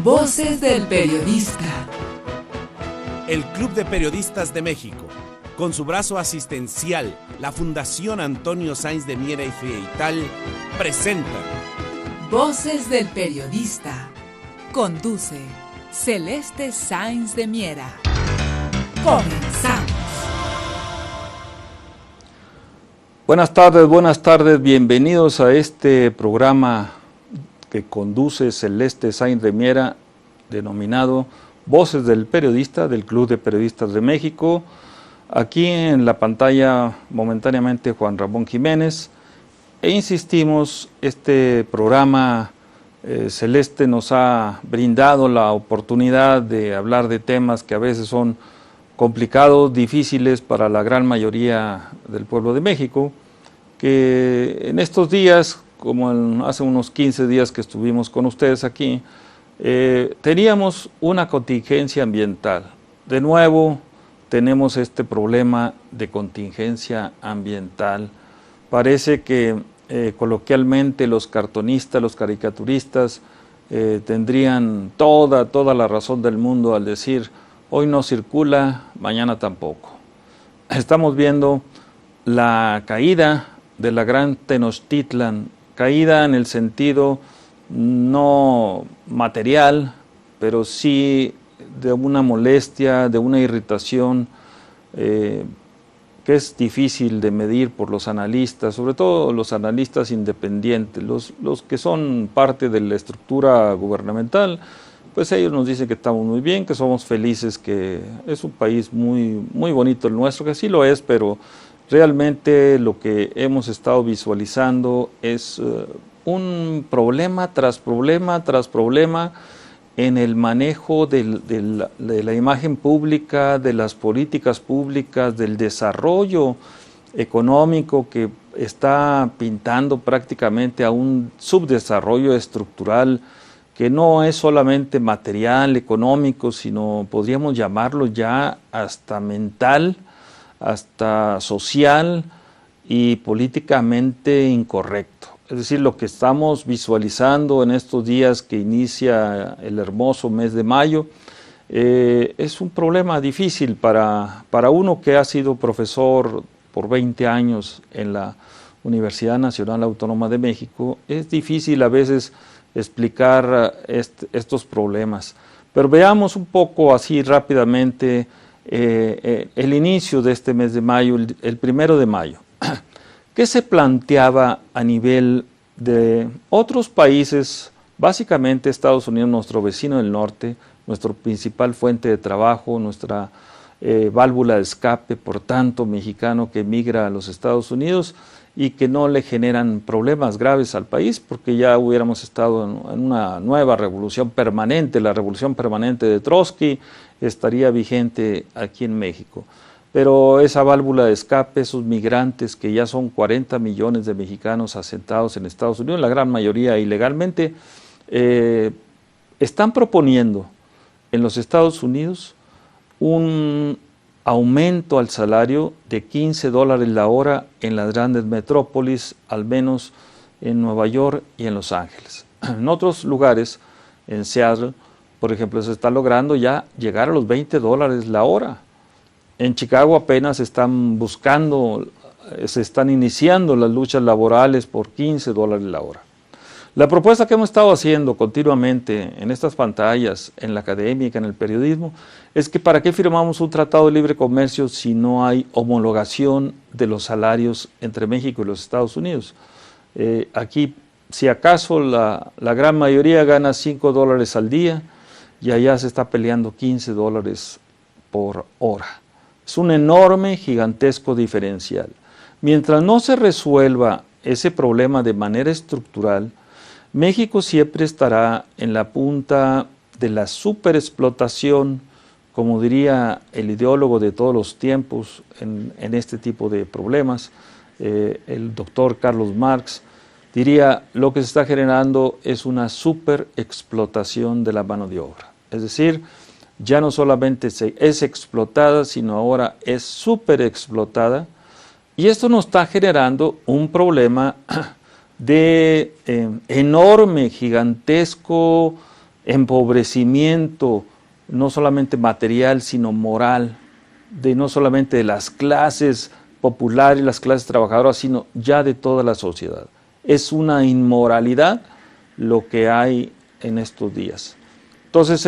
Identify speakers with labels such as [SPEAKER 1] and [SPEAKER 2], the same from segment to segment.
[SPEAKER 1] Voces del Periodista.
[SPEAKER 2] El Club de Periodistas de México, con su brazo asistencial, la Fundación Antonio Sáenz de Miera y Frieital, presenta
[SPEAKER 1] Voces del Periodista. Conduce Celeste Sáenz de Miera. Comenzamos.
[SPEAKER 3] Buenas tardes, bienvenidos a este programa que conduce Celeste Sáenz de Miera, denominado Voces del Periodista, del Club de Periodistas de México. Aquí en la pantalla momentáneamente Juan Ramón Jiménez, e insistimos, este programa Celeste nos ha brindado la oportunidad de hablar de temas que a veces son complicados, difíciles para la gran mayoría del pueblo de México, que en estos días, como hace unos 15 días que estuvimos con ustedes aquí, teníamos una contingencia ambiental. De nuevo tenemos este problema de contingencia ambiental. Parece que coloquialmente los cartonistas, los caricaturistas tendrían toda la razón del mundo al decir: hoy no circula, mañana tampoco. Estamos viendo la caída de la Gran Tenochtitlan, caída en el sentido no material, pero sí de una molestia, de una irritación que es difícil de medir por los analistas, sobre todo los analistas independientes, los que son parte de la estructura gubernamental. Pues ellos nos dicen que estamos muy bien, que somos felices, que es un país muy bonito el nuestro, que sí lo es, pero realmente lo que hemos estado visualizando es un problema tras problema tras problema en el manejo de la imagen pública, de las políticas públicas, del desarrollo económico que está pintando prácticamente a un subdesarrollo estructural que no es solamente material, económico, sino podríamos llamarlo ya hasta mental, hasta social y políticamente incorrecto. Es decir, lo que estamos visualizando en estos días que inicia el hermoso mes de mayo es un problema difícil para uno que ha sido profesor por 20 años en la Universidad Nacional Autónoma de México. Es difícil a veces explicar estos problemas. Pero veamos un poco así rápidamente el inicio de este mes de mayo, el 1 de mayo. ¿Qué se planteaba a nivel de otros países? Básicamente Estados Unidos, nuestro vecino del norte, nuestra principal fuente de trabajo, nuestra válvula de escape, por tanto, mexicano que emigra a los Estados Unidos y que no le generan problemas graves al país, porque ya hubiéramos estado en una nueva revolución permanente. La revolución permanente de Trotsky estaría vigente aquí en México. Pero esa válvula de escape, esos migrantes que ya son 40 millones de mexicanos asentados en Estados Unidos, la gran mayoría ilegalmente, están proponiendo en los Estados Unidos un aumento al salario de $15 la hora en las grandes metrópolis, al menos en Nueva York y en Los Ángeles. En otros lugares, en Seattle, por ejemplo, se está logrando ya llegar a los $20 la hora. En Chicago apenas están se están iniciando las luchas laborales por $15 la hora. La propuesta que hemos estado haciendo continuamente en estas pantallas, en la académica, en el periodismo, es que ¿para qué firmamos un tratado de libre comercio si no hay homologación de los salarios entre México y los Estados Unidos? Aquí, si acaso, la gran mayoría gana $5 al día y allá se está peleando $15 por hora. Es un enorme, gigantesco diferencial. Mientras no se resuelva ese problema de manera estructural, México siempre estará en la punta de la superexplotación, como diría el ideólogo de todos los tiempos en este tipo de problemas, el doctor Carlos Marx, diría: lo que se está generando es una superexplotación de la mano de obra. Es decir, ya no solamente es explotada, sino ahora es superexplotada, y esto nos está generando un problema de enorme, gigantesco empobrecimiento, no solamente material, sino moral, no solamente de las clases populares, las clases trabajadoras, sino ya de toda la sociedad. Es una inmoralidad lo que hay en estos días. Entonces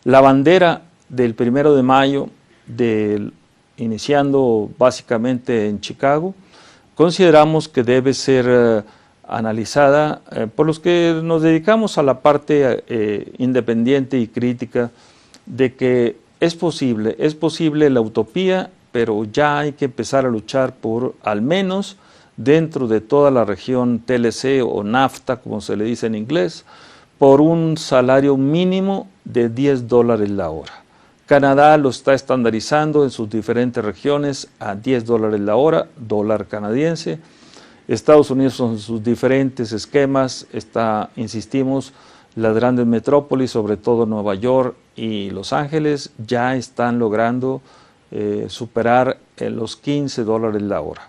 [SPEAKER 3] la bandera del 1 de mayo, iniciando básicamente en Chicago, consideramos que debe ser analizada por los que nos dedicamos a la parte independiente y crítica de que es posible la utopía, pero ya hay que empezar a luchar por, al menos dentro de toda la región TLC o NAFTA, como se le dice en inglés, por un salario mínimo de $10 la hora. Canadá lo está estandarizando en sus diferentes regiones a $10 la hora, dólar canadiense. Estados Unidos con sus diferentes esquemas, insistimos, las grandes metrópolis, sobre todo Nueva York y Los Ángeles, ya están logrando superar los $15 la hora.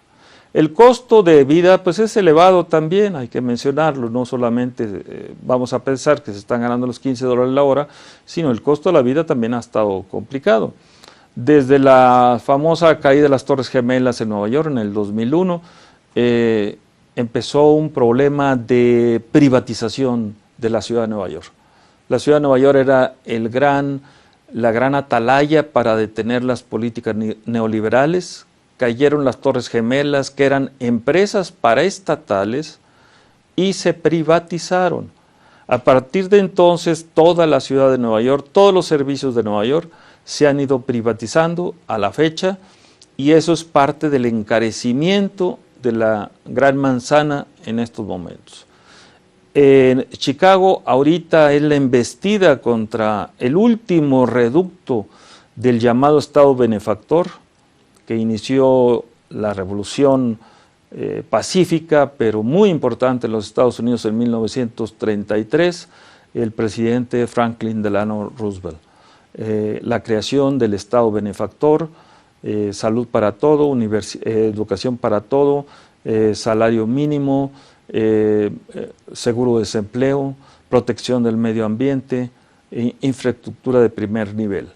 [SPEAKER 3] El costo de vida pues es elevado también, hay que mencionarlo, no solamente vamos a pensar que se están ganando los $15 la hora, sino el costo de la vida también ha estado complicado. Desde la famosa caída de las Torres Gemelas en Nueva York en el 2001, empezó un problema de privatización de la ciudad de Nueva York. La ciudad de Nueva York era la gran atalaya para detener las políticas neoliberales. Cayeron las Torres Gemelas, que eran empresas paraestatales, y se privatizaron. A partir de entonces, toda la ciudad de Nueva York, todos los servicios de Nueva York se han ido privatizando a la fecha, y eso es parte del encarecimiento de la Gran Manzana en estos momentos. En Chicago ahorita es la embestida contra el último reducto del llamado Estado benefactor, que inició la revolución pacífica, pero muy importante en los Estados Unidos en 1933, el presidente Franklin Delano Roosevelt. La creación del Estado benefactor, salud para todo, educación para todo, salario mínimo, seguro de desempleo, protección del medio ambiente, infraestructura de primer nivel.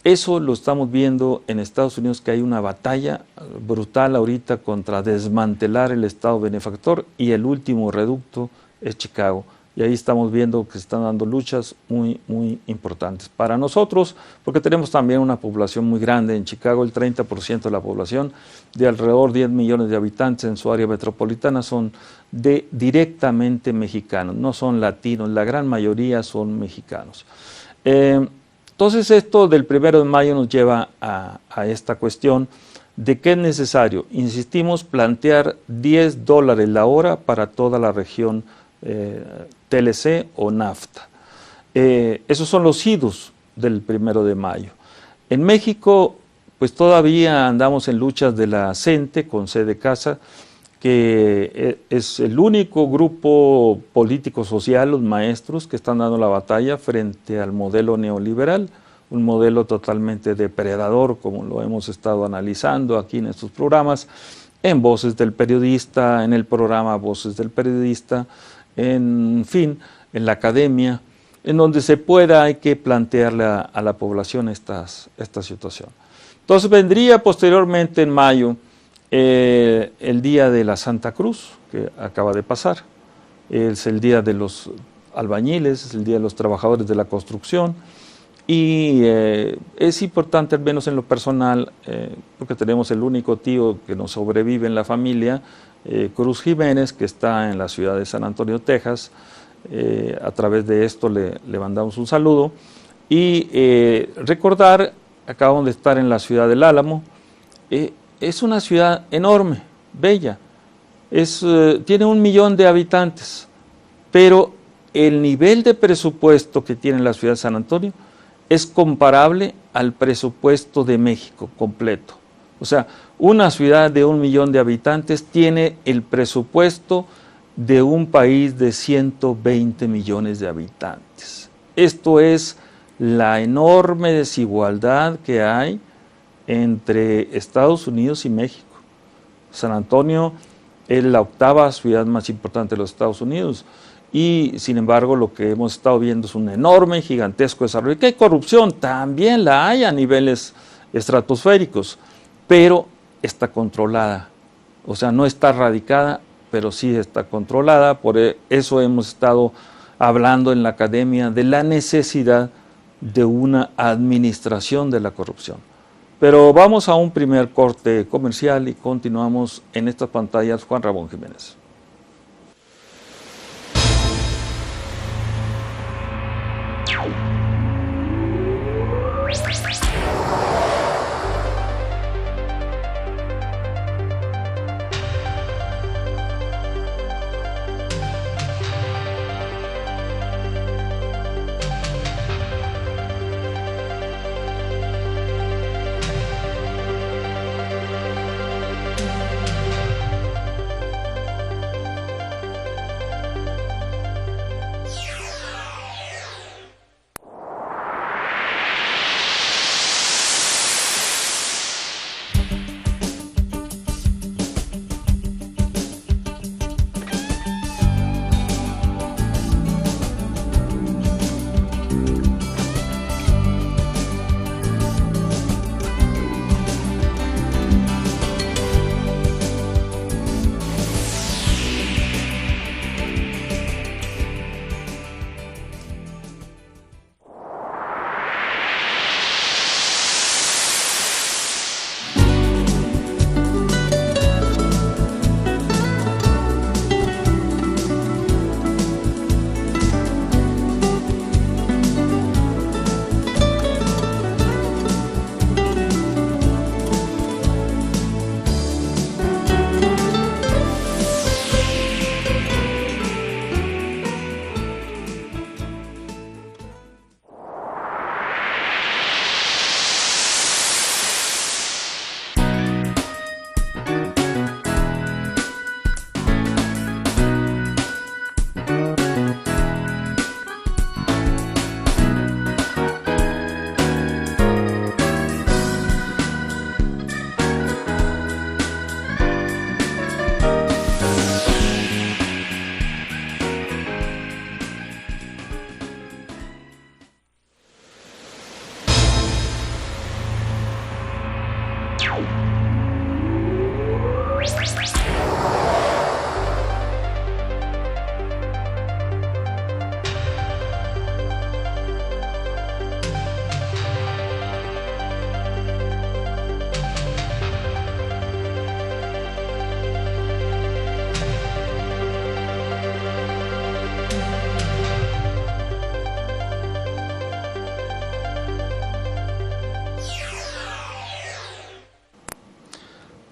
[SPEAKER 3] Eso lo estamos viendo en Estados Unidos, que hay una batalla brutal ahorita contra desmantelar el Estado benefactor, y el último reducto es Chicago. Y ahí estamos viendo que se están dando luchas muy, muy importantes para nosotros, porque tenemos también una población muy grande en Chicago. El 30% de la población, de alrededor de 10 millones de habitantes en su área metropolitana, son directamente mexicanos, no son latinos, la gran mayoría son mexicanos. Entonces esto del 1 de mayo nos lleva a esta cuestión de que es necesario, insistimos, plantear $10 la hora para toda la región TLC o NAFTA. Esos son los idos del 1 de mayo. En México, pues todavía andamos en luchas de la CENTE con C de casa, que es el único grupo político-social, los maestros, que están dando la batalla frente al modelo neoliberal, un modelo totalmente depredador, como lo hemos estado analizando aquí en estos programas, en Voces del Periodista, en el programa Voces del Periodista, en fin, en la academia, en donde se pueda, hay que plantearle a la población esta situación. Entonces vendría posteriormente en mayo el Día de la Santa Cruz, que acaba de pasar. Es el Día de los Albañiles, es el Día de los Trabajadores de la Construcción, y es importante, al menos en lo personal, porque tenemos el único tío que nos sobrevive en la familia, Cruz Jiménez, que está en la ciudad de San Antonio, Texas. A través de esto le mandamos un saludo, y recordar, acabamos de estar en la ciudad del Álamo. Es una ciudad enorme, bella, tiene 1 millón de habitantes, pero el nivel de presupuesto que tiene la ciudad de San Antonio es comparable al presupuesto de México completo. O sea, una ciudad de 1 millón de habitantes tiene el presupuesto de un país de 120 millones de habitantes. Esto es la enorme desigualdad que hay entre Estados Unidos y México. San Antonio es la 8ª ciudad más importante de los Estados Unidos, y sin embargo lo que hemos estado viendo es un enorme, gigantesco desarrollo. ¿Qué hay corrupción? También la hay a niveles estratosféricos, pero está controlada, o sea, no está erradicada, pero sí está controlada. Por eso hemos estado hablando en la academia de la necesidad de una administración de la corrupción. Pero vamos a un primer corte comercial y continuamos en estas pantallas. Juan Ramón Jiménez.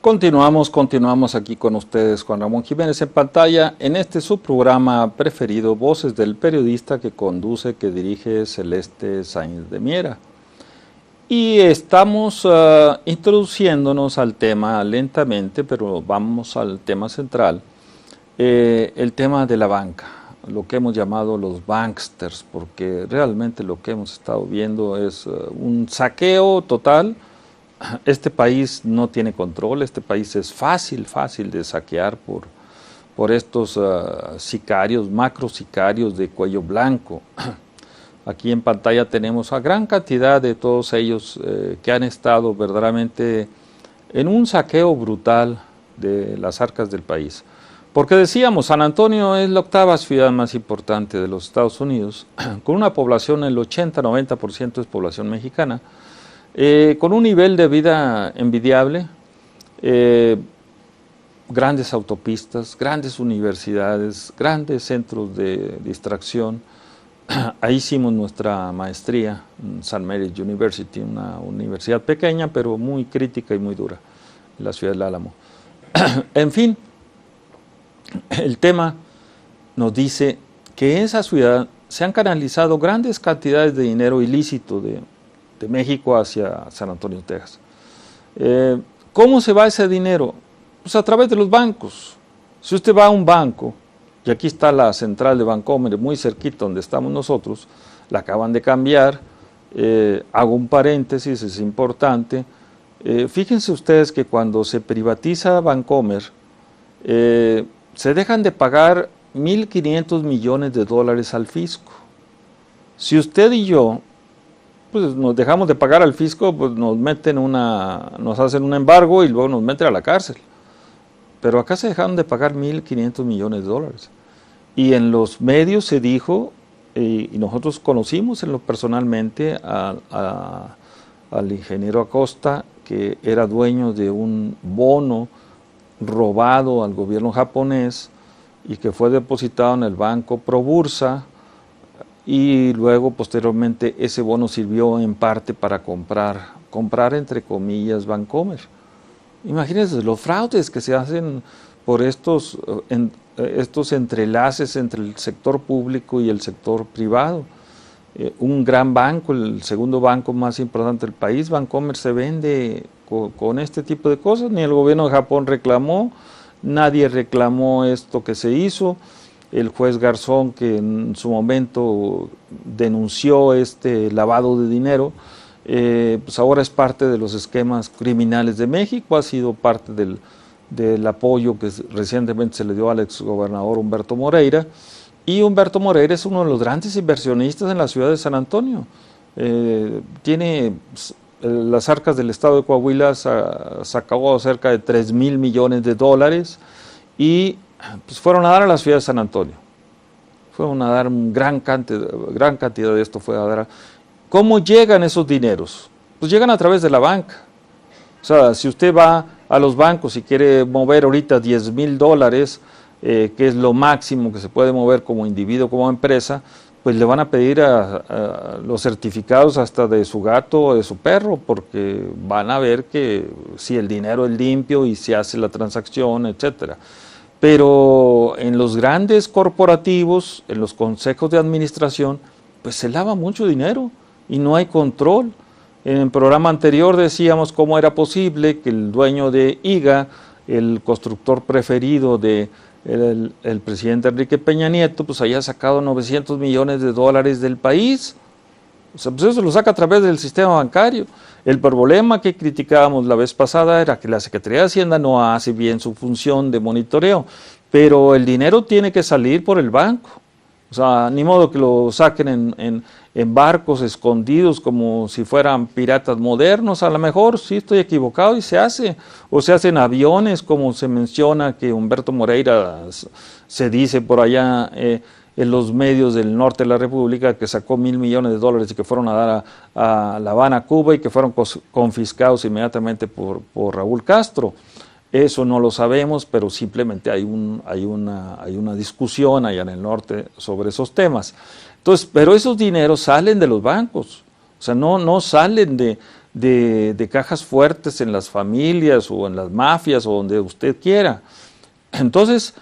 [SPEAKER 3] Continuamos aquí con ustedes, Juan Ramón Jiménez en pantalla, en este su programa preferido, Voces del Periodista, que conduce, que dirige Celeste Sáenz de Miera. Y estamos introduciéndonos al tema lentamente, pero vamos al tema central, el tema de la banca, lo que hemos llamado los banksters, porque realmente lo que hemos estado viendo es un saqueo total. Este país no tiene control, este país es fácil de saquear por estos sicarios, macro sicarios de cuello blanco. Aquí en pantalla tenemos a gran cantidad de todos ellos que han estado verdaderamente en un saqueo brutal de las arcas del país. Porque decíamos, San Antonio es la octava ciudad más importante de los Estados Unidos, con una población, el 80-90% es población mexicana, con un nivel de vida envidiable, grandes autopistas, grandes universidades, grandes centros de distracción. Ahí hicimos nuestra maestría en St. Mary's University, una universidad pequeña pero muy crítica y muy dura, en la ciudad del Álamo. En fin, el tema nos dice que en esa ciudad se han canalizado grandes cantidades de dinero ilícito de México hacia San Antonio, Texas. ¿Cómo se va ese dinero? Pues a través de los bancos. Si usted va a un banco, y aquí está la central de Bancomer, muy cerquita donde estamos nosotros, la acaban de cambiar, hago un paréntesis, es importante. Fíjense ustedes que cuando se privatiza Bancomer, se dejan de pagar 1.500 millones de dólares al fisco. Si usted y yo pues nos dejamos de pagar al fisco, pues nos hacen un embargo y luego nos meten a la cárcel. Pero acá se dejaron de pagar 1.500 millones de dólares. Y en los medios se dijo, y nosotros conocimos personalmente al ingeniero Acosta, que era dueño de un bono robado al gobierno japonés y que fue depositado en el banco Probursa, y luego posteriormente ese bono sirvió en parte para comprar entre comillas Bancomer. Imagínense los fraudes que se hacen por estos entrelaces entre el sector público y el sector privado. Un gran banco, el segundo banco más importante del país, Bancomer, se vende con este tipo de cosas. Ni el gobierno de Japón reclamó, nadie reclamó esto que se hizo. El juez Garzón, que en su momento denunció este lavado de dinero, pues ahora es parte de los esquemas criminales de México, ha sido parte del apoyo que recientemente se le dio al exgobernador Humberto Moreira, y Humberto Moreira es uno de los grandes inversionistas en la ciudad de San Antonio. Tiene las arcas del estado de Coahuila, sacó cerca de 3,000 millones de dólares, y pues fueron a dar a la ciudad de San Antonio. Fueron a dar gran cantidad de esto. ¿Cómo llegan esos dineros? Pues llegan a través de la banca. O sea, si usted va a los bancos y quiere mover ahorita 10,000 dólares, que es lo máximo que se puede mover como individuo, como empresa, pues le van a pedir a los certificados hasta de su gato o de su perro, porque van a ver que si el dinero es limpio y se hace la transacción, etcétera. Pero en los grandes corporativos, en los consejos de administración, pues se lava mucho dinero y no hay control. En el programa anterior decíamos cómo era posible que el dueño de IGA, el constructor preferido del presidente Enrique Peña Nieto, pues haya sacado 900 millones de dólares del país. O sea, pues eso lo saca a través del sistema bancario. El problema que criticábamos la vez pasada era que la Secretaría de Hacienda no hace bien su función de monitoreo, pero el dinero tiene que salir por el banco. O sea, ni modo que lo saquen en barcos escondidos como si fueran piratas modernos. A lo mejor sí estoy equivocado y se hace. O se hacen aviones, como se menciona que Humberto Moreira se dice por allá en los medios del norte de la República, que sacó 1,000 millones de dólares y que fueron a dar a La Habana, Cuba, y que fueron confiscados inmediatamente por Raúl Castro. Eso no lo sabemos, pero simplemente hay una discusión allá en el norte sobre esos temas. Entonces, pero esos dineros salen de los bancos, o sea, no salen de cajas fuertes en las familias o en las mafias o donde usted quiera. Entonces,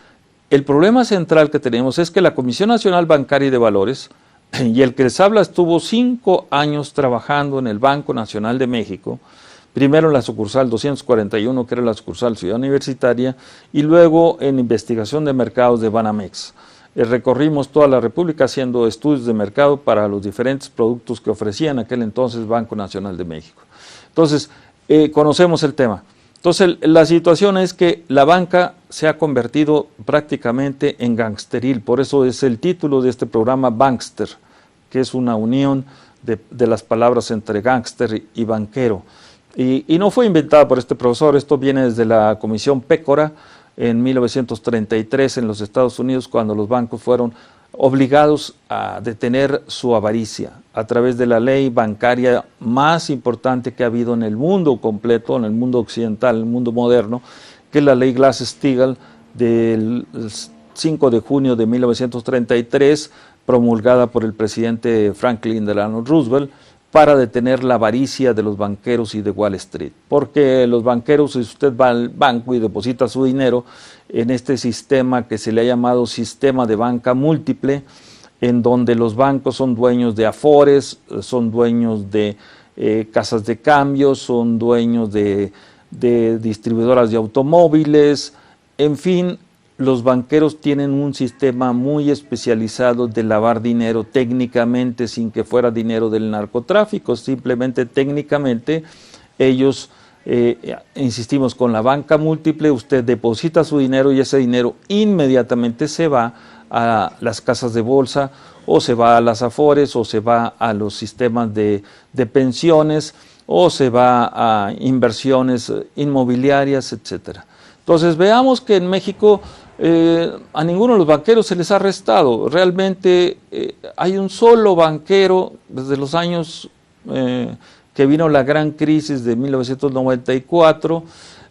[SPEAKER 3] el problema central que tenemos es que la Comisión Nacional Bancaria y de Valores, y el que les habla estuvo 5 años trabajando en el Banco Nacional de México, primero en la sucursal 241, que era la sucursal Ciudad Universitaria, y luego en investigación de mercados de Banamex. Recorrimos toda la República haciendo estudios de mercado para los diferentes productos que ofrecía en aquel entonces Banco Nacional de México. Entonces, conocemos el tema. Entonces, la situación es que la banca se ha convertido prácticamente en gangsteril, por eso es el título de este programa Bankster, que es una unión de las palabras entre gángster y banquero. Y no fue inventada por este profesor, esto viene desde la Comisión Pécora en 1933 en los Estados Unidos, cuando los bancos fueron obligados a detener su avaricia a través de la ley bancaria más importante que ha habido en el mundo completo, en el mundo occidental, en el mundo moderno, que es la ley Glass-Steagall del 5 de junio de 1933, promulgada por el presidente Franklin Delano Roosevelt, para detener la avaricia de los banqueros y de Wall Street. Porque los banqueros, si usted va al banco y deposita su dinero en este sistema que se le ha llamado sistema de banca múltiple, en donde los bancos son dueños de afores, son dueños de casas de cambio, son dueños de distribuidoras de automóviles, en fin, los banqueros tienen un sistema muy especializado de lavar dinero técnicamente sin que fuera dinero del narcotráfico, simplemente técnicamente ellos, insistimos, con la banca múltiple usted deposita su dinero y ese dinero inmediatamente se va a las casas de bolsa, o se va a las Afores, o se va a los sistemas de pensiones, o se va a inversiones inmobiliarias, etcétera. Entonces veamos que en México a ninguno de los banqueros se les ha arrestado. Realmente hay un solo banquero desde los años que vino la gran crisis de 1994,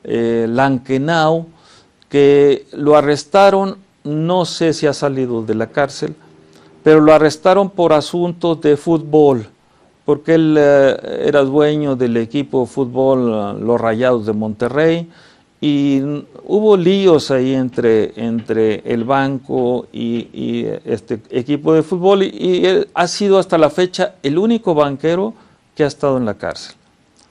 [SPEAKER 3] Lankenau, que lo arrestaron, no sé si ha salido de la cárcel, pero lo arrestaron por asuntos de fútbol, porque él era dueño del equipo de fútbol Los Rayados de Monterrey, y hubo líos ahí entre el banco y este equipo de fútbol, y él ha sido hasta la fecha el único banquero que ha estado en la cárcel.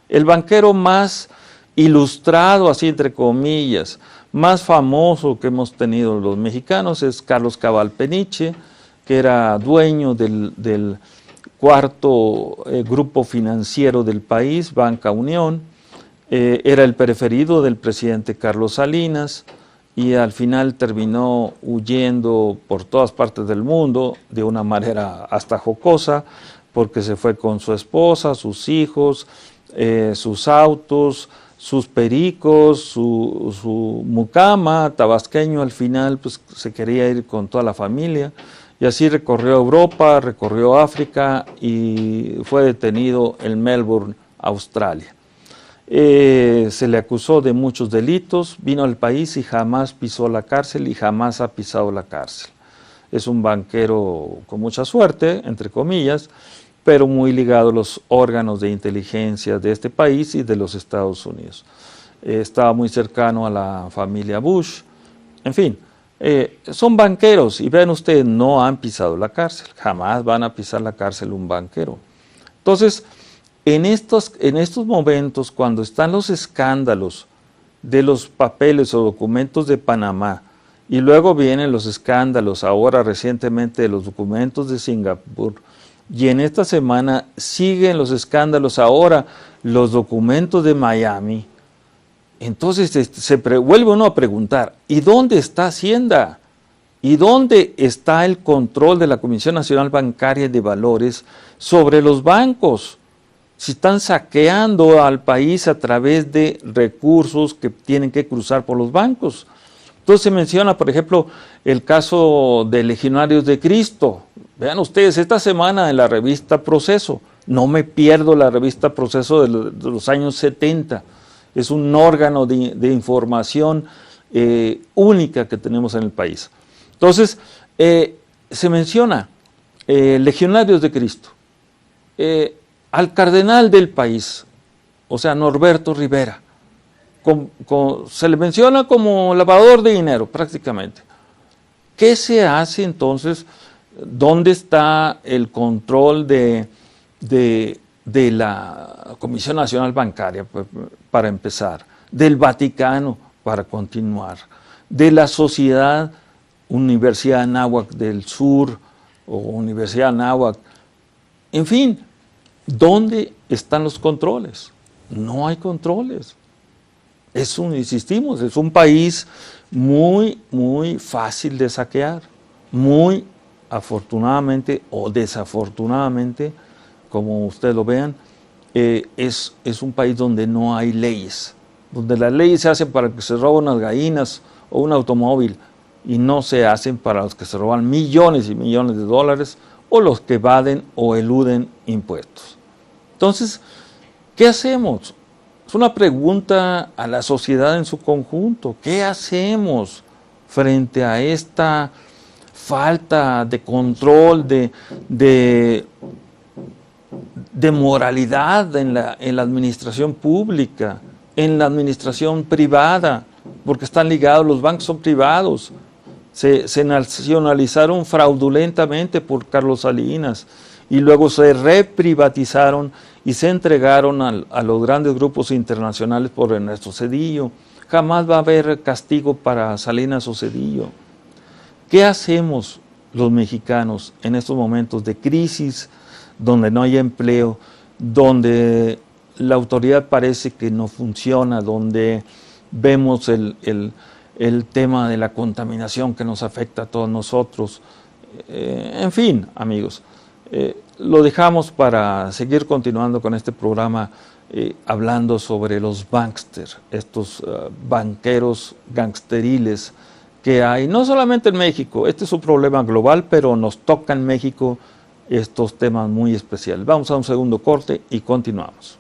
[SPEAKER 3] El banquero más ilustrado, así entre comillas, más famoso que hemos tenido los mexicanos es Carlos Cabal Peniche, que era dueño del cuarto grupo financiero del país, Banca Unión. Era el preferido del presidente Carlos Salinas y al final terminó huyendo por todas partes del mundo de una manera hasta jocosa, porque se fue con su esposa, sus hijos, sus autos, sus pericos, su mucama, tabasqueño. Al final pues se quería ir con toda la familia, y así recorrió Europa, recorrió África y fue detenido en Melbourne, Australia. Se le acusó de muchos delitos, vino al país y jamás pisó la cárcel y jamás ha pisado la cárcel. Es un banquero con mucha suerte, entre comillas, pero muy ligado a los órganos de inteligencia de este país y de los Estados Unidos. Estaba muy cercano a la familia Bush. En fin, son banqueros y vean ustedes, no han pisado la cárcel, jamás van a pisar la cárcel un banquero. Entonces, en estos momentos, cuando están los escándalos de los papeles o documentos de Panamá, y luego vienen los escándalos ahora recientemente de los documentos de Singapur, y en esta semana siguen los escándalos ahora, los documentos de Miami, entonces se vuelve uno a preguntar, ¿y dónde está Hacienda? ¿Y dónde está el control de la Comisión Nacional Bancaria de Valores sobre los bancos? Si están saqueando al país a través de recursos que tienen que cruzar por los bancos. Entonces se menciona, por ejemplo, el caso de Legionarios de Cristo. Vean ustedes, esta semana en la revista Proceso, no me pierdo la revista Proceso de los años 70, es un órgano de información única que tenemos en el país. Entonces, se menciona Legionarios de Cristo, al cardenal del país, o sea, Norberto Rivera, se le menciona como lavador de dinero prácticamente. ¿Qué se hace entonces? ¿Dónde está el control de la Comisión Nacional Bancaria, para empezar? Del Vaticano, para continuar. De la Sociedad Universidad Anáhuac del Sur o Universidad Anáhuac. En fin, ¿dónde están los controles? No hay controles. Insistimos, es un país muy, muy fácil de saquear. Muy afortunadamente o desafortunadamente, como ustedes lo vean, es un país donde no hay leyes, donde las leyes se hacen para que se roben unas gallinas o un automóvil y no se hacen para los que se roban millones y millones de dólares o los que evaden o eluden impuestos. Entonces, ¿qué hacemos? Es una pregunta a la sociedad en su conjunto. ¿Qué hacemos frente a esta falta de control, de moralidad en la administración pública, en la administración privada? Porque están ligados, los bancos son privados. Se nacionalizaron fraudulentamente por Carlos Salinas y luego se reprivatizaron y se entregaron a los grandes grupos internacionales por Ernesto Zedillo. Jamás va a haber castigo para Salinas o Zedillo. ¿Qué hacemos los mexicanos en estos momentos de crisis, donde no hay empleo, donde la autoridad parece que no funciona, donde vemos el tema de la contaminación que nos afecta a todos nosotros. En fin, amigos, lo dejamos para seguir continuando con este programa hablando sobre los banksters, estos banqueros gangsteriles que hay, no solamente en México. Este es un problema global, pero nos toca en México estos temas muy especiales. Vamos a un segundo corte y continuamos.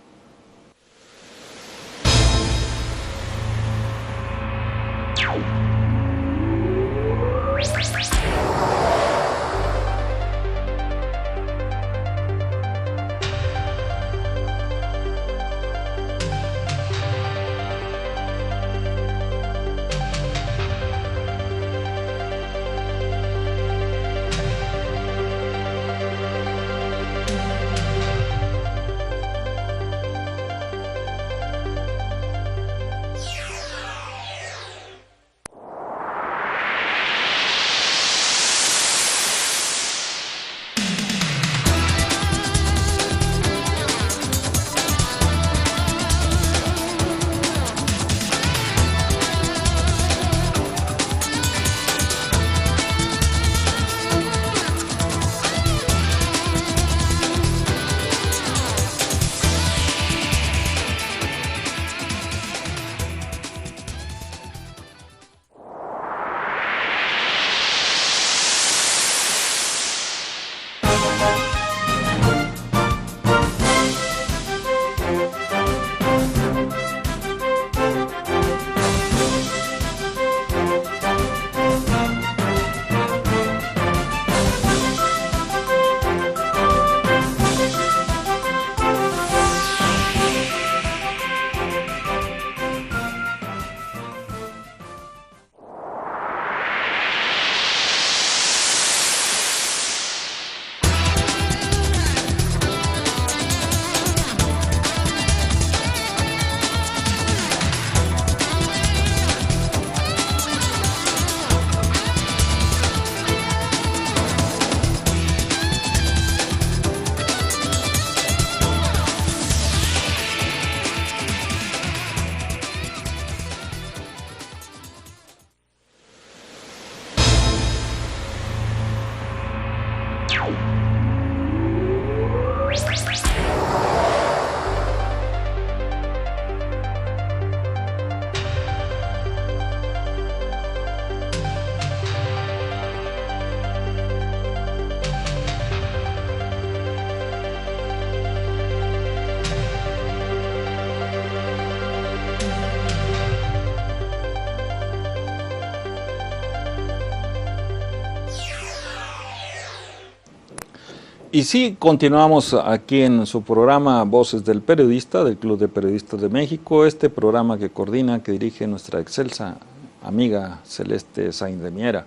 [SPEAKER 3] Y sí, continuamos aquí en su programa Voces del Periodista, del Club de Periodistas de México, este programa que coordina, que dirige nuestra excelsa amiga Celeste Sainz de Miera.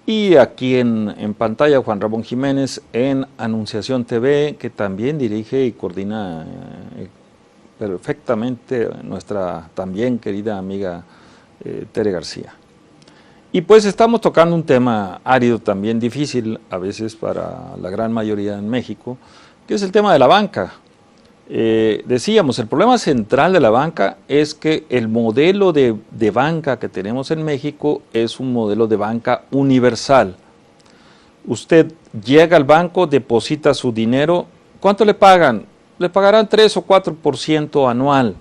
[SPEAKER 3] Y aquí en pantalla Juan Ramón Jiménez en Anunciación TV, que también dirige y coordina perfectamente nuestra también querida amiga Tere García. Y pues estamos tocando un tema árido también, difícil a veces para la gran mayoría en México, que es el tema de la banca. Decíamos, el problema central de la banca es que el modelo de banca que tenemos en México es un modelo de banca universal. Usted llega al banco, deposita su dinero, ¿cuánto le pagan? Le pagarán 3 o 4% anual.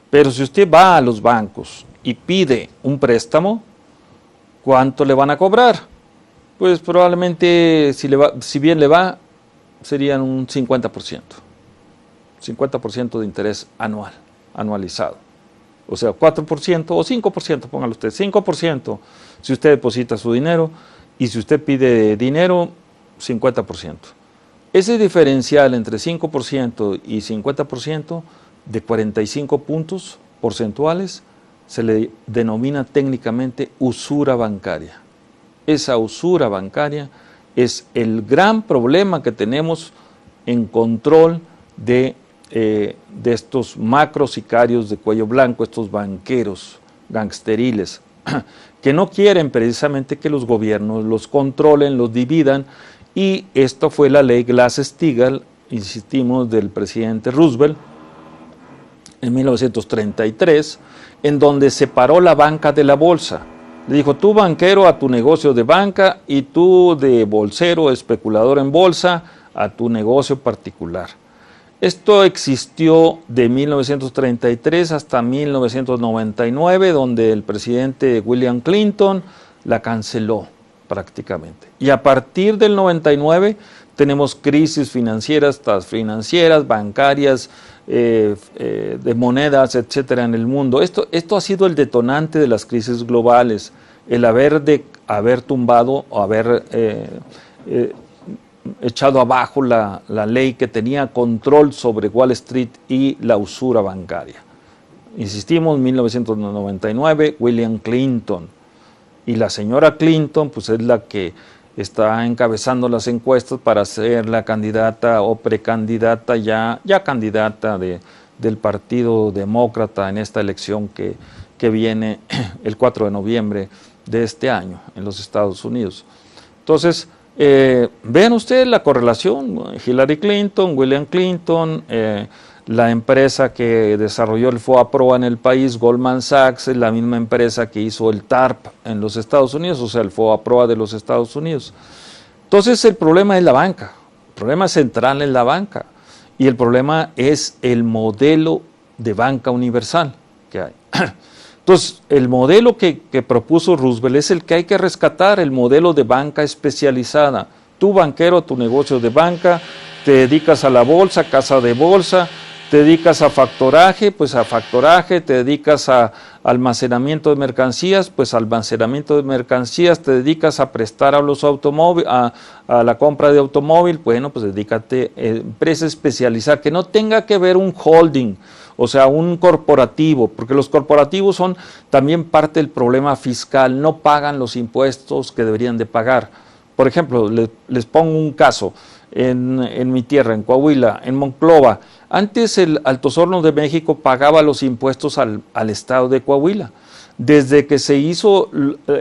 [SPEAKER 3] Pero si usted va a los bancos y pide un préstamo, ¿cuánto le van a cobrar? Pues probablemente, si bien le va, serían un 50%. 50% de interés anual, anualizado. O sea, 4% o 5%, póngalo usted, 5% si usted deposita su dinero y si usted pide dinero, 50%. Ese diferencial entre 5% y 50% de 45 puntos porcentuales se le denomina técnicamente usura bancaria. Esa usura bancaria es el gran problema que tenemos en control de estos macro sicarios de cuello blanco, estos banqueros gangsteriles, que no quieren precisamente que los gobiernos los controlen, los dividan, y esto fue la ley Glass-Steagall, insistimos, del presidente Roosevelt, en 1933, en donde separó la banca de la bolsa. Le dijo, tú banquero a tu negocio de banca y tú de bolsero, especulador en bolsa, a tu negocio particular. Esto existió de 1933 hasta 1999, donde el presidente William Clinton la canceló prácticamente. Y a partir del 99 tenemos crisis financieras, bancarias, de monedas, etcétera, en el mundo. Esto ha sido el detonante de las crisis globales, el haber tumbado o haber echado abajo la ley que tenía control sobre Wall Street y la usura bancaria. Insistimos, 1999, William Clinton. Y la señora Clinton, pues es la que está encabezando las encuestas para ser la candidata o precandidata, ya candidata del Partido Demócrata en esta elección que viene el 4 de noviembre de este año en los Estados Unidos. Entonces, vean ustedes la correlación, Hillary Clinton, William Clinton, la empresa que desarrolló el FOAPROA en el país, Goldman Sachs, es la misma empresa que hizo el TARP en los Estados Unidos, o sea, el FOAPROA de los Estados Unidos. Entonces el problema es la banca, el problema central es la banca, y el problema es el modelo de banca universal que hay. Entonces, el modelo que propuso Roosevelt es el que hay que rescatar, el modelo de banca especializada. Tú, banquero, tu negocio de banca, te dedicas a la bolsa, casa de bolsa, te dedicas a factoraje, pues a factoraje, te dedicas a almacenamiento de mercancías, pues almacenamiento de mercancías, te dedicas a prestar a los automóviles, a la compra de automóvil, bueno, pues dedícate a empresa especializada, que no tenga que ver un holding, o sea, un corporativo, porque los corporativos son también parte del problema fiscal, no pagan los impuestos que deberían de pagar. Por ejemplo, les pongo un caso, en mi tierra, en Coahuila, en Monclova, antes el Altos Hornos de México pagaba los impuestos al estado de Coahuila. Desde que se hizo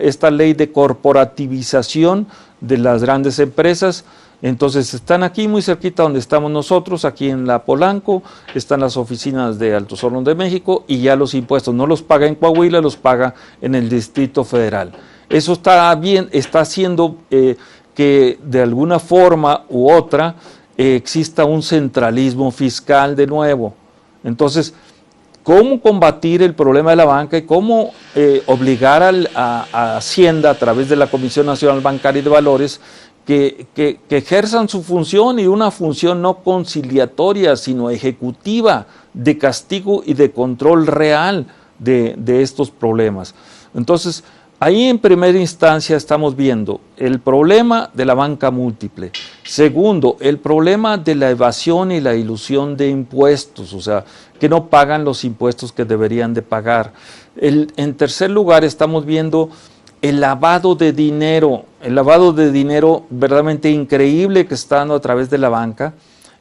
[SPEAKER 3] esta ley de corporativización de las grandes empresas, entonces están aquí muy cerquita donde estamos nosotros, aquí en la Polanco, están las oficinas de Altos Hornos de México y ya los impuestos no los paga en Coahuila, los paga en el Distrito Federal. Eso está bien, está haciendo que de alguna forma u otra exista un centralismo fiscal de nuevo. Entonces, ¿cómo combatir el problema de la banca y cómo obligar a Hacienda a través de la Comisión Nacional Bancaria y de Valores que ejerzan su función, y una función no conciliatoria, sino ejecutiva, de castigo y de control real de estos problemas? Entonces, ahí en primera instancia estamos viendo el problema de la banca múltiple. Segundo, el problema de la evasión y la ilusión de impuestos, o sea, que no pagan los impuestos que deberían de pagar. En tercer lugar, estamos viendo el lavado de dinero verdaderamente increíble que está dando a través de la banca.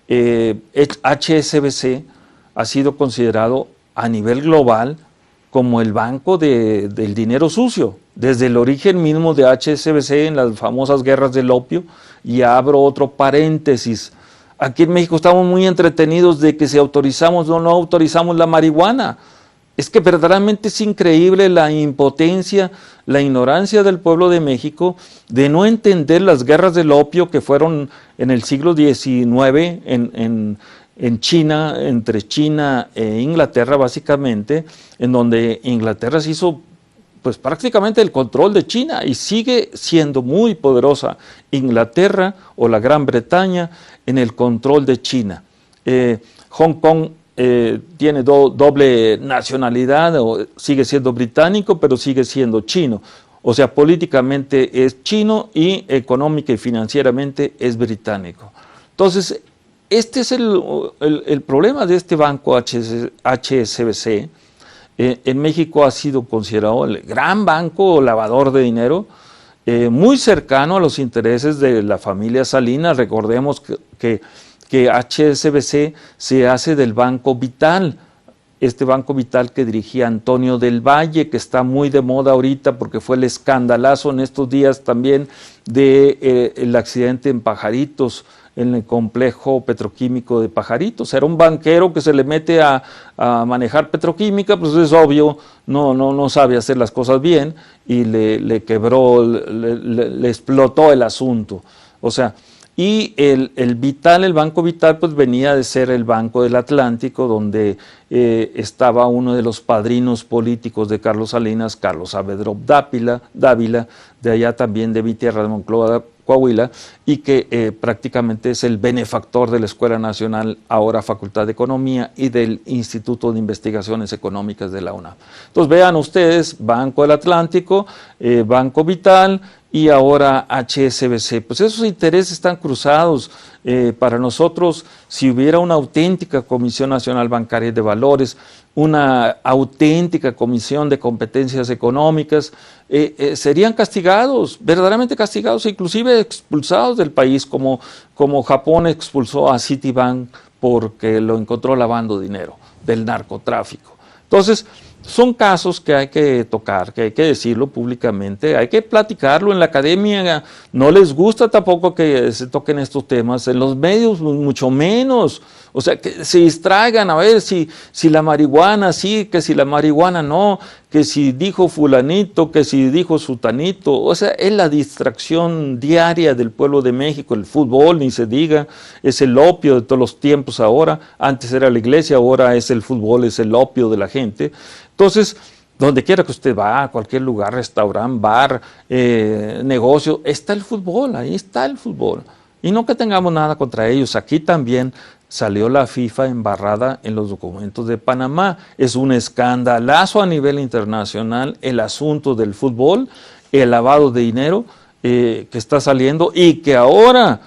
[SPEAKER 3] HSBC ha sido considerado a nivel global como el banco del dinero sucio, desde el origen mismo de HSBC en las famosas guerras del opio. Y abro otro paréntesis, aquí en México estamos muy entretenidos de que si autorizamos o no autorizamos la marihuana. Es que verdaderamente es increíble la impotencia, la ignorancia del pueblo de México de no entender las guerras del opio que fueron en el siglo XIX en China, entre China e Inglaterra básicamente, en donde Inglaterra se hizo pues prácticamente el control de China y sigue siendo muy poderosa Inglaterra o la Gran Bretaña en el control de China. Hong Kong tiene doble nacionalidad, o sigue siendo británico, pero sigue siendo chino. O sea, políticamente es chino y económica y financieramente es británico. Entonces, este es el problema de este banco HSBC. En México ha sido considerado el gran banco lavador de dinero, muy cercano a los intereses de la familia Salinas. Recordemos que HSBC se hace del Banco Vital. este Banco Vital que dirigía Antonio del Valle, que está muy de moda ahorita porque fue el escandalazo en estos días también de el accidente en Pajaritos, en el complejo petroquímico de Pajaritos. Era un banquero que se le mete a manejar petroquímica, pues es obvio, no sabe hacer las cosas bien, y le quebró, le explotó el asunto. O sea, y el Vital, el Banco Vital, pues venía de ser el Banco del Atlántico, donde estaba uno de los padrinos políticos de Carlos Salinas, Carlos Saavedra Dávila, de allá también de mi tierra, de Monclova, Coahuila, y que prácticamente es el benefactor de la Escuela Nacional, ahora Facultad de Economía, y del Instituto de Investigaciones Económicas de la UNAM. Entonces vean ustedes, Banco del Atlántico, Banco Vital y ahora HSBC. Pues esos intereses están cruzados. Para nosotros, si hubiera una auténtica Comisión Nacional Bancaria y de Valores, una auténtica Comisión de Competencias Económicas, serían castigados, verdaderamente castigados, inclusive expulsados del país, como Japón expulsó a Citibank porque lo encontró lavando dinero del narcotráfico. Entonces, son casos que hay que tocar, que hay que decirlo públicamente, hay que platicarlo. En la academia no les gusta tampoco que se toquen estos temas, en los medios mucho menos. O sea, que se distraigan a ver si la marihuana sí, que si la marihuana no, que si dijo fulanito, que si dijo sutanito. O sea, es la distracción diaria del pueblo de México. El fútbol, ni se diga, es el opio de todos los tiempos ahora. Antes era la iglesia, ahora es el fútbol, es el opio de la gente. Entonces, donde quiera que usted va, a cualquier lugar, restaurante, bar, negocio, está el fútbol, ahí está el fútbol. Y no que tengamos nada contra ellos, aquí también salió la FIFA embarrada en los documentos de Panamá. Es un escandalazo a nivel internacional el asunto del fútbol, el lavado de dinero que está saliendo, y que ahora,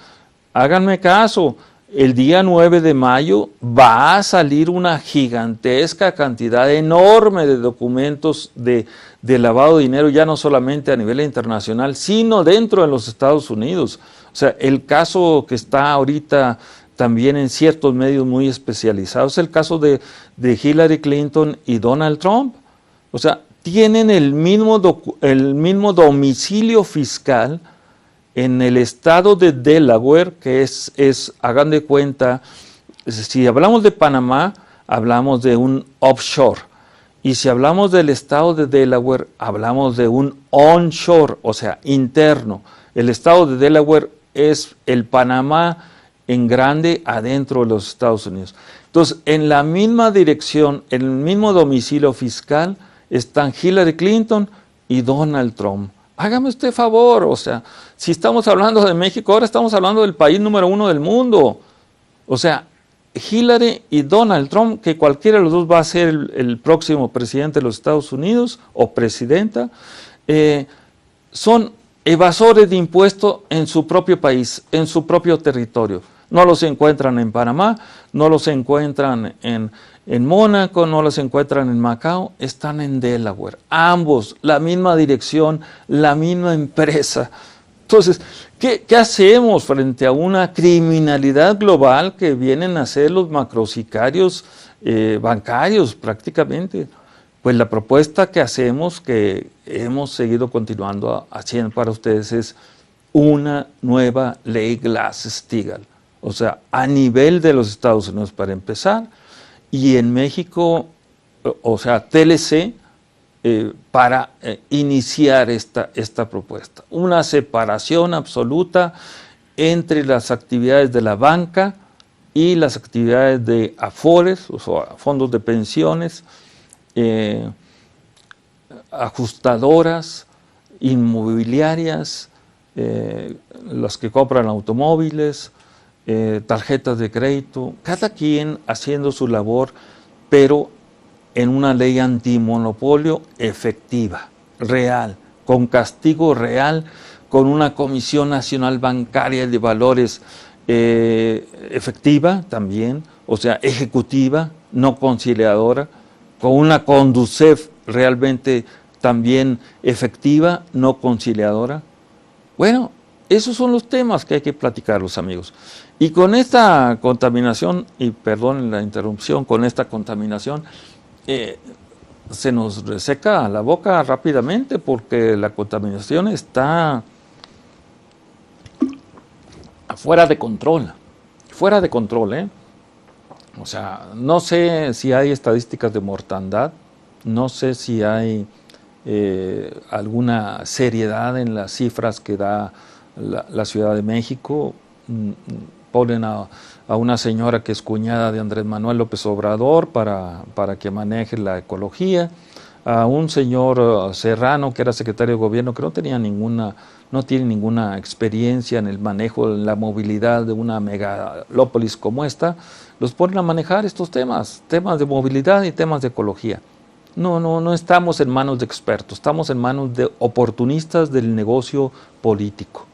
[SPEAKER 3] háganme caso, el día 9 de mayo va a salir una gigantesca cantidad enorme de documentos de lavado de dinero, ya no solamente a nivel internacional, sino dentro de los Estados Unidos. O sea, el caso que está ahorita también en ciertos medios muy especializados es el caso de Hillary Clinton y Donald Trump. O sea, tienen el mismo domicilio fiscal en el estado de Delaware, que hagan de cuenta, si hablamos de Panamá, hablamos de un offshore, y si hablamos del estado de Delaware, hablamos de un onshore, o sea, interno. El estado de Delaware es el Panamá en grande adentro de los Estados Unidos. Entonces, en la misma dirección, en el mismo domicilio fiscal, están Hillary Clinton y Donald Trump. Hágame usted favor, o sea, si estamos hablando de México, ahora estamos hablando del país número 1 del mundo. O sea, Hillary y Donald Trump, que cualquiera de los dos va a ser el próximo presidente de los Estados Unidos o presidenta, son evasores de impuestos en su propio país, en su propio territorio. No los encuentran en Panamá, no los encuentran en Mónaco, no los encuentran en Macao, están en Delaware. Ambos, la misma dirección, la misma empresa. Entonces, ¿qué hacemos frente a una criminalidad global que vienen a ser los macrosicarios bancarios prácticamente? Pues la propuesta que hacemos, que hemos seguido continuando haciendo para ustedes, es una nueva ley Glass-Steagall. O sea, a nivel de los Estados Unidos para empezar, y en México, o sea, TLC, para iniciar esta propuesta. Una separación absoluta entre las actividades de la banca y las actividades de Afores, o sea, fondos de pensiones, ajustadoras, inmobiliarias, las que compran automóviles, tarjetas de crédito, cada quien haciendo su labor, pero en una ley antimonopolio efectiva, real, con castigo real, con una Comisión Nacional Bancaria de Valores efectiva también, o sea, ejecutiva, no conciliadora, con una Conducef realmente también efectiva, no conciliadora. Bueno, esos son los temas que hay que platicar, los amigos. Y con esta contaminación, y perdonen la interrupción, con esta contaminación, se nos reseca la boca rápidamente porque la contaminación está fuera de control, O sea, no sé si hay estadísticas de mortandad, no sé si hay alguna seriedad en las cifras que da la Ciudad de México. Ponen a una señora que es cuñada de Andrés Manuel López Obrador para que maneje la ecología, a un señor Serrano que era secretario de gobierno que no tiene ninguna experiencia en el manejo, en la movilidad de una megalópolis como esta. Los ponen a manejar estos temas de movilidad y temas de ecología. No estamos en manos de expertos, estamos en manos de oportunistas del negocio político.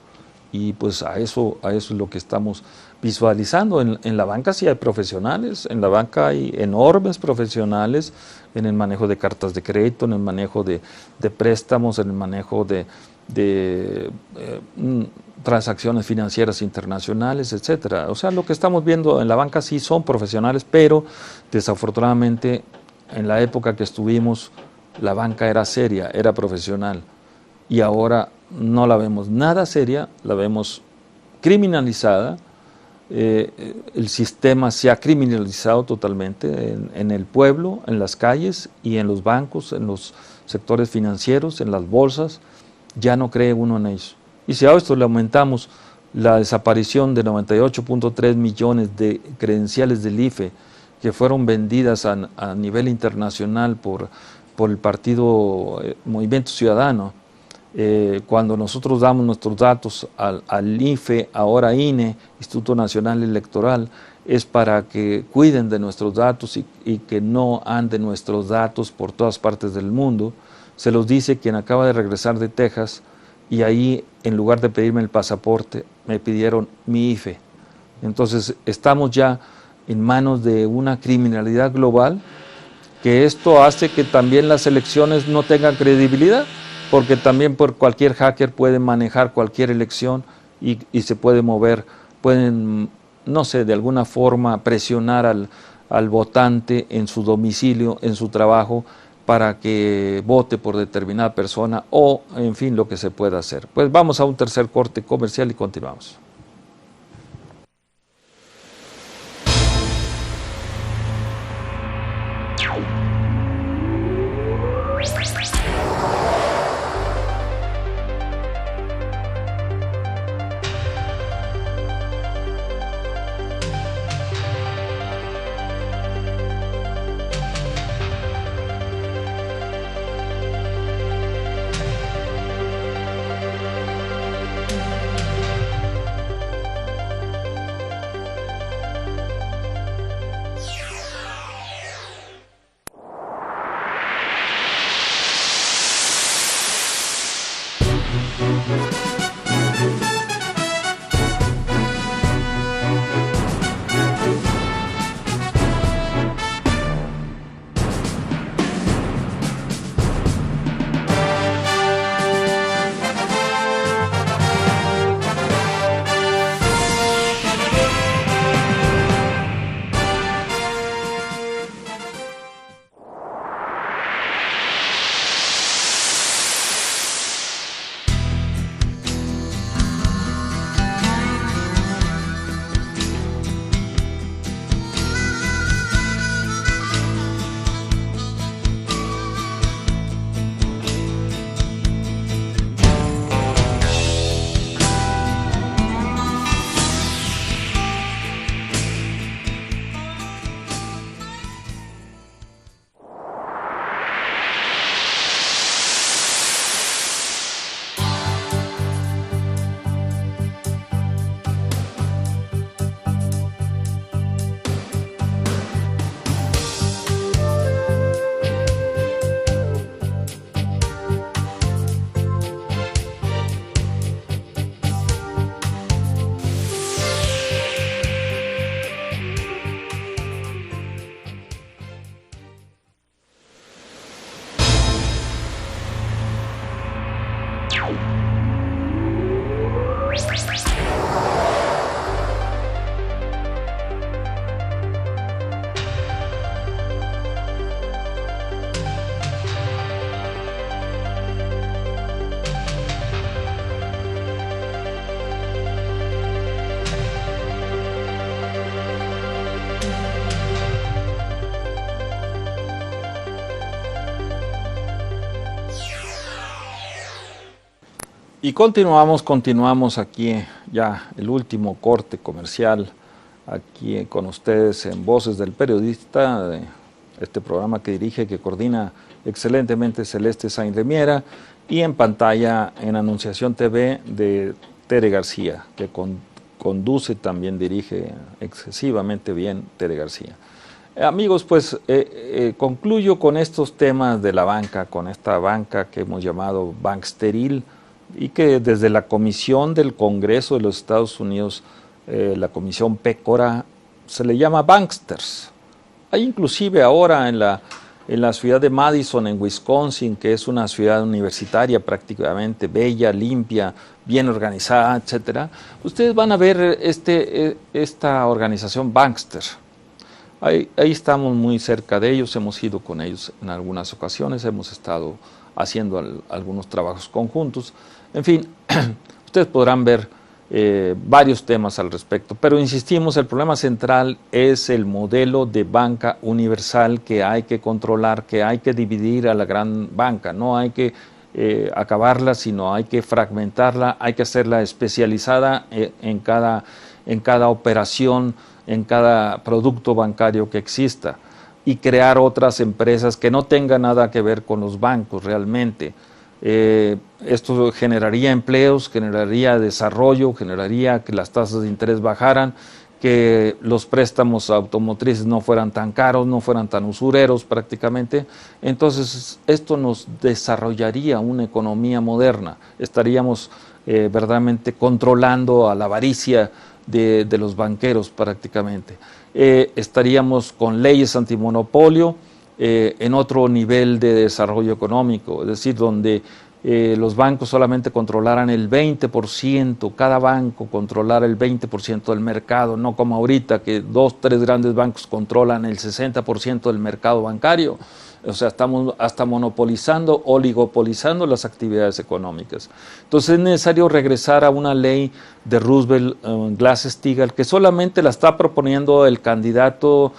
[SPEAKER 3] Y pues a eso es lo que estamos visualizando. En la banca sí hay profesionales, en la banca hay enormes profesionales en el manejo de cartas de crédito, en el manejo de préstamos, en el manejo de transacciones financieras internacionales, etcétera. O sea, lo que estamos viendo en la banca sí son profesionales, pero desafortunadamente en la época que estuvimos la banca era seria, era profesional, y ahora no la vemos nada seria, la vemos criminalizada. El sistema se ha criminalizado totalmente en el pueblo, en las calles y en los bancos, en los sectores financieros, en las bolsas. Ya no cree uno en ellos. Y si a esto le aumentamos la desaparición de 98.3 millones de credenciales del IFE que fueron vendidas a nivel internacional por el partido Movimiento Ciudadano, cuando nosotros damos nuestros datos al IFE, ahora INE, Instituto Nacional Electoral, es para que cuiden de nuestros datos y que no anden nuestros datos por todas partes del mundo. Se los dice quien acaba de regresar de Texas, y ahí en lugar de pedirme el pasaporte me pidieron mi IFE. Entonces estamos ya en manos de una criminalidad global, que esto hace que también las elecciones no tengan credibilidad, porque también por cualquier hacker puede manejar cualquier elección y se puede mover, pueden, no sé, de alguna forma presionar al votante en su domicilio, en su trabajo, para que vote por determinada persona o, en fin, lo que se pueda hacer. Pues vamos a un tercer corte comercial y continuamos. Y continuamos aquí, ya el último corte comercial, aquí con ustedes en Voces del Periodista, este programa que dirige, que coordina excelentemente Celeste Sainz de Miera, y en pantalla en Anunciación TV de Tere García, que conduce, también dirige excesivamente bien Tere García. Amigos, pues concluyo con estos temas de la banca, con esta banca que hemos llamado banksteril, y que desde la Comisión del Congreso de los Estados Unidos, la Comisión Pécora, se le llama banksters. Hay inclusive ahora en la ciudad de Madison, en Wisconsin, que es una ciudad universitaria prácticamente, bella, limpia, bien organizada, etcétera. Ustedes van a ver esta organización Bankster. Ahí estamos muy cerca de ellos, hemos ido con ellos en algunas ocasiones, hemos estado haciendo algunos trabajos conjuntos. En fin, ustedes podrán ver varios temas al respecto, pero insistimos, el problema central es el modelo de banca universal que hay que controlar, que hay que dividir a la gran banca, no hay que acabarla, sino hay que fragmentarla, hay que hacerla especializada en cada operación, en cada producto bancario que exista, y crear otras empresas que no tengan nada que ver con los bancos realmente. Esto generaría empleos, generaría desarrollo, generaría que las tasas de interés bajaran, que los préstamos automotrices no fueran tan caros, no fueran tan usureros prácticamente. Entonces esto nos desarrollaría una economía moderna, estaríamos verdaderamente controlando a la avaricia de los banqueros prácticamente. Estaríamos con leyes antimonopolio, en otro nivel de desarrollo económico, es decir, donde los bancos solamente controlaran el 20%, cada banco controlara el 20% del mercado, no como ahorita que 2, 3 grandes bancos controlan el 60% del mercado bancario. O sea, estamos hasta monopolizando, oligopolizando las actividades económicas. Entonces es necesario regresar a una ley de Roosevelt, Glass-Steagall, que solamente la está proponiendo el candidato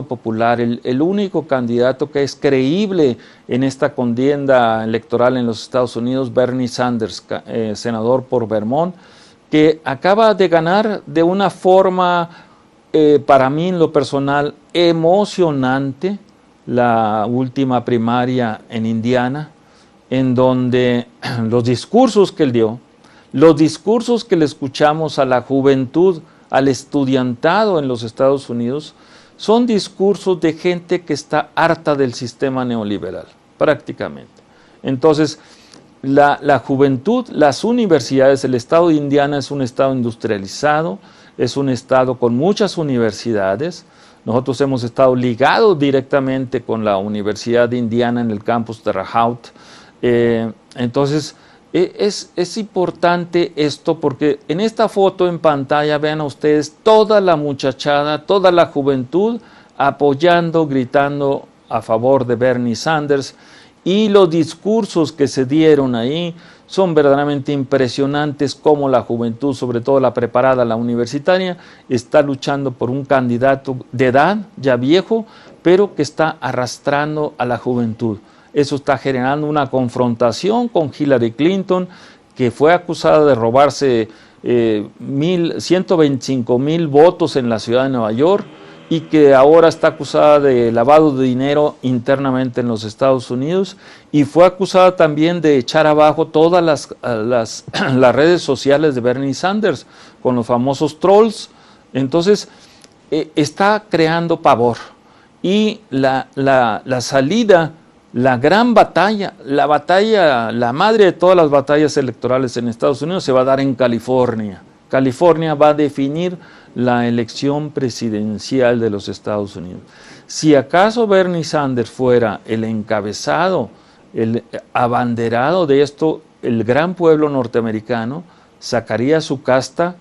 [SPEAKER 3] popular, el único candidato que es creíble en esta contienda electoral en los Estados Unidos, Bernie Sanders, senador por Vermont, que acaba de ganar de una forma, para mí en lo personal, emocionante, la última primaria en Indiana, en donde los discursos que él dio, los discursos que le escuchamos a la juventud, al estudiantado en los Estados Unidos, son discursos de gente que está harta del sistema neoliberal, prácticamente. Entonces, la juventud, las universidades, el estado de Indiana es un estado industrializado, es un estado con muchas universidades. Nosotros hemos estado ligados directamente con la Universidad de Indiana en el campus Terre Haute. Entonces, es importante esto porque en esta foto en pantalla vean a ustedes toda la muchachada, toda la juventud apoyando, gritando a favor de Bernie Sanders, y los discursos que se dieron ahí son verdaderamente impresionantes, como la juventud, sobre todo la preparada, la universitaria, está luchando por un candidato de edad, ya viejo, pero que está arrastrando a la juventud. Eso está generando una confrontación con Hillary Clinton, que fue acusada de robarse 125,000 votos en la ciudad de Nueva York, y que ahora está acusada de lavado de dinero internamente en los Estados Unidos, y fue acusada también de echar abajo todas las redes sociales de Bernie Sanders con los famosos trolls. Entonces está creando pavor, y la salida, la gran batalla, la madre de todas las batallas electorales en Estados Unidos se va a dar en California. California va a definir la elección presidencial de los Estados Unidos. Si acaso Bernie Sanders fuera el encabezado, el abanderado de esto, el gran pueblo norteamericano sacaría su casta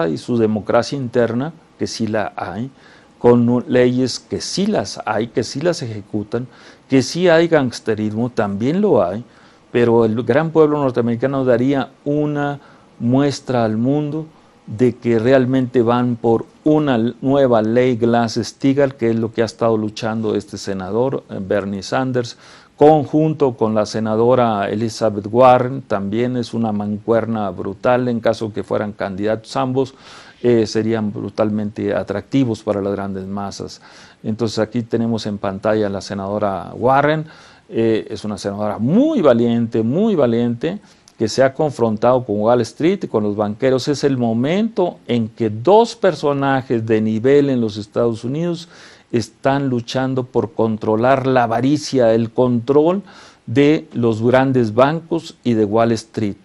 [SPEAKER 3] y su democracia interna, que sí la hay, con leyes que sí las hay, que sí las ejecutan, que sí hay gangsterismo, también lo hay, pero el gran pueblo norteamericano daría una muestra al mundo de que realmente van por una nueva ley Glass-Steagall, que es lo que ha estado luchando este senador Bernie Sanders, conjunto con la senadora Elizabeth Warren, también es una mancuerna brutal. En caso que fueran candidatos ambos, serían brutalmente atractivos para las grandes masas. Entonces aquí tenemos en pantalla a la senadora Warren. Es una senadora muy valiente, que se ha confrontado con Wall Street y con los banqueros. Es el momento en que dos personajes de nivel en los Estados Unidos están luchando por controlar la avaricia, el control de los grandes bancos y de Wall Street.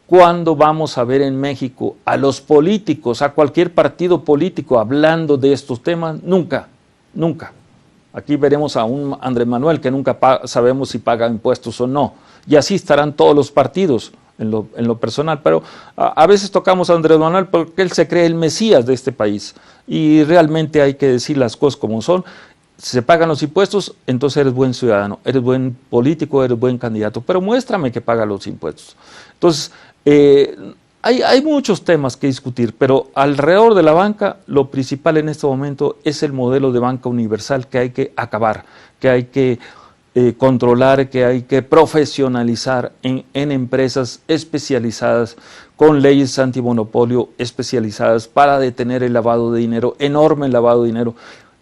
[SPEAKER 3] ¿Cuándo vamos a ver en México a los políticos, a cualquier partido político hablando de estos temas? Nunca, nunca. Aquí veremos a un Andrés Manuel que nunca sabemos si paga impuestos o no. Y así estarán todos los partidos en lo personal. Pero a veces tocamos a Andrés Manuel porque él se cree el Mesías de este país. Y realmente hay que decir las cosas como son. Si se pagan los impuestos, entonces eres buen ciudadano, eres buen político, eres buen candidato. Pero muéstrame que paga los impuestos. Entonces, hay muchos temas que discutir, pero alrededor de la banca, lo principal en este momento es el modelo de banca universal que hay que acabar, que hay que controlar, que hay que profesionalizar en empresas especializadas, con leyes antimonopolio especializadas para detener el lavado de dinero, enorme lavado de dinero,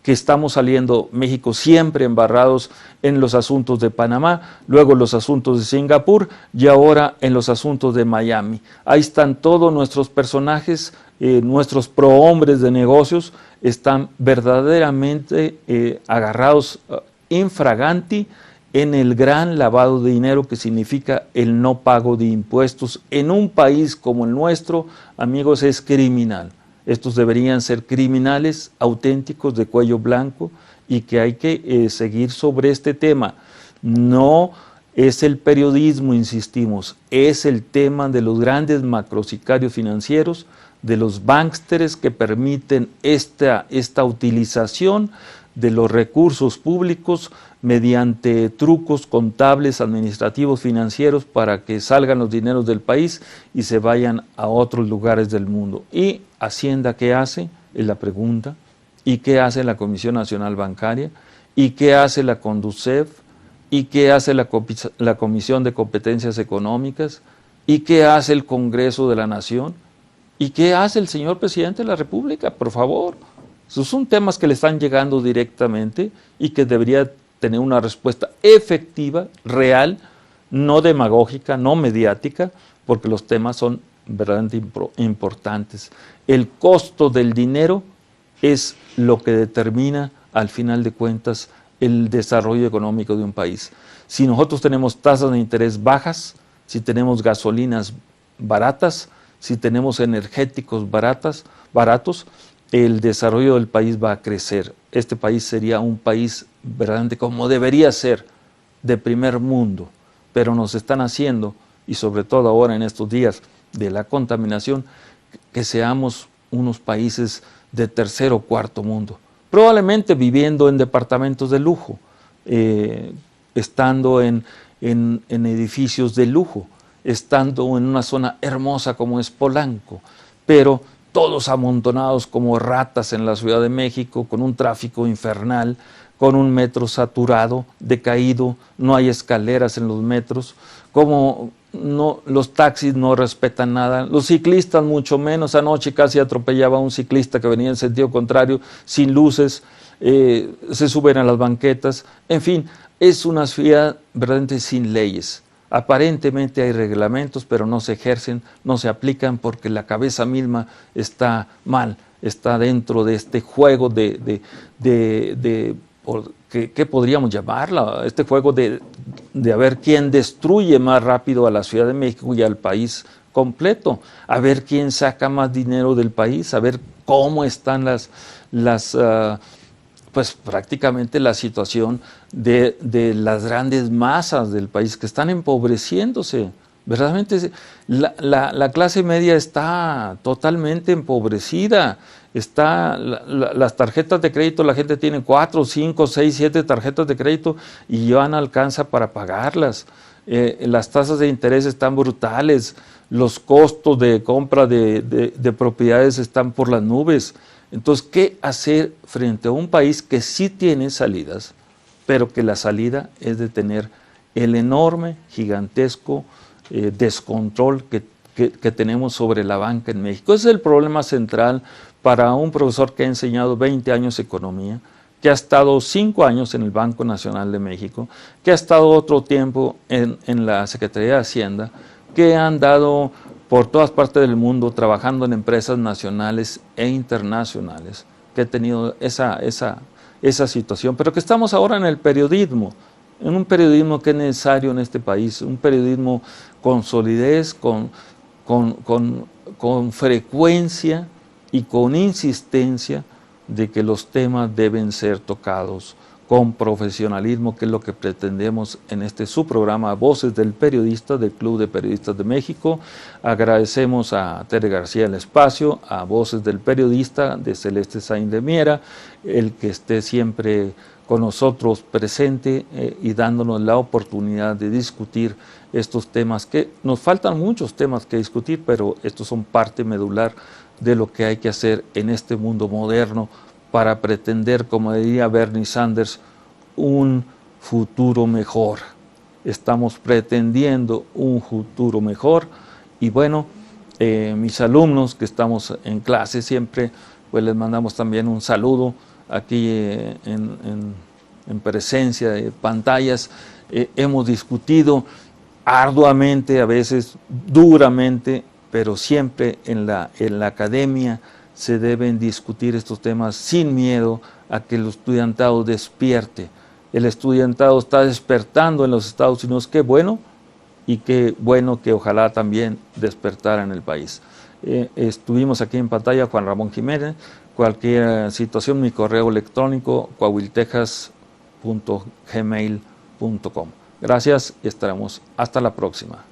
[SPEAKER 3] que estamos saliendo México siempre embarrados en los asuntos de Panamá, luego los asuntos de Singapur y ahora en los asuntos de Miami. Ahí están todos nuestros personajes, nuestros prohombres de negocios, están verdaderamente agarrados infraganti en el gran lavado de dinero que significa el no pago de impuestos. En un país como el nuestro, amigos, es criminal. Estos deberían ser criminales auténticos de cuello blanco y que hay que seguir sobre este tema. No es el periodismo, insistimos, es el tema de los grandes macrosicarios financieros, de los banksters que permiten esta utilización de los recursos públicos mediante trucos contables, administrativos, financieros para que salgan los dineros del país y se vayan a otros lugares del mundo. ¿Y Hacienda qué hace? Es la pregunta. ¿Y qué hace la Comisión Nacional Bancaria? ¿Y qué hace la Conducef? ¿Y qué hace la Comisión de Competencias Económicas? ¿Y qué hace el Congreso de la Nación? ¿Y qué hace el señor Presidente de la República? Por favor. Esos son temas que le están llegando directamente y que debería tener una respuesta efectiva, real, no demagógica, no mediática, porque los temas son verdaderamente importantes. El costo del dinero es lo que determina, al final de cuentas, el desarrollo económico de un país. Si nosotros tenemos tasas de interés bajas, si tenemos gasolinas baratas, si tenemos energéticos baratos, el desarrollo del país va a crecer. Este país sería un país verdaderamente como debería ser, de primer mundo, pero nos están haciendo, y sobre todo ahora en estos días de la contaminación, que seamos unos países de tercer o cuarto mundo, probablemente viviendo en departamentos de lujo, estando en edificios de lujo, estando en una zona hermosa como es Polanco, pero todos amontonados como ratas en la Ciudad de México, con un tráfico infernal, con un metro saturado, decaído, no hay escaleras en los metros, los taxis no respetan nada, los ciclistas mucho menos. Anoche casi atropellaba a un ciclista que venía en sentido contrario, sin luces, se suben a las banquetas, en fin, es una ciudad verdaderamente sin leyes. Aparentemente hay reglamentos, pero no se ejercen, no se aplican porque la cabeza misma está mal, está dentro de este juego ¿qué podríamos llamarla? Este juego de a ver quién destruye más rápido a la Ciudad de México y al país completo, a ver quién saca más dinero del país, a ver cómo están pues prácticamente la situación de las grandes masas del país que están empobreciéndose. Verdaderamente la clase media está totalmente empobrecida. Las tarjetas de crédito, la gente tiene 4, 5, 6, 7 tarjetas de crédito y ya no alcanza para pagarlas. Las tasas de interés están brutales, los costos de compra de propiedades están por las nubes. Entonces, ¿qué hacer frente a un país que sí tiene salidas, pero que la salida es de tener el enorme, gigantesco descontrol que tenemos sobre la banca en México. Ese es el problema central para un profesor que ha enseñado 20 años economía, que ha estado 5 años en el Banco Nacional de México, que ha estado otro tiempo en la Secretaría de Hacienda, que ha andado por todas partes del mundo trabajando en empresas nacionales e internacionales, que ha tenido esa situación, pero que estamos ahora en el periodismo, en un periodismo que es necesario en este país, un periodismo con solidez, con frecuencia y con insistencia de que los temas deben ser tocados con profesionalismo, que es lo que pretendemos en este su programa Voces del Periodista del Club de Periodistas de México. Agradecemos a Tere García el espacio, a Voces del Periodista de Celeste Sainz de Miera, el que esté siempre con nosotros presente y dándonos la oportunidad de discutir estos temas, que nos faltan muchos temas que discutir, pero estos son parte medular de lo que hay que hacer en este mundo moderno para pretender, como diría Bernie Sanders, un futuro mejor. Estamos pretendiendo un futuro mejor y bueno, mis alumnos que estamos en clase siempre, pues les mandamos también un saludo aquí en presencia de pantallas. Hemos discutido arduamente, a veces duramente, pero siempre en la academia se deben discutir estos temas sin miedo a que el estudiantado despierte. El estudiantado está despertando en los Estados Unidos, qué bueno, y qué bueno que ojalá también despertara en el país. Estuvimos aquí en pantalla Juan Ramón Jiménez. Cualquier situación, mi correo electrónico coahuiltexas.gmail.com. Gracias y estaremos hasta la próxima.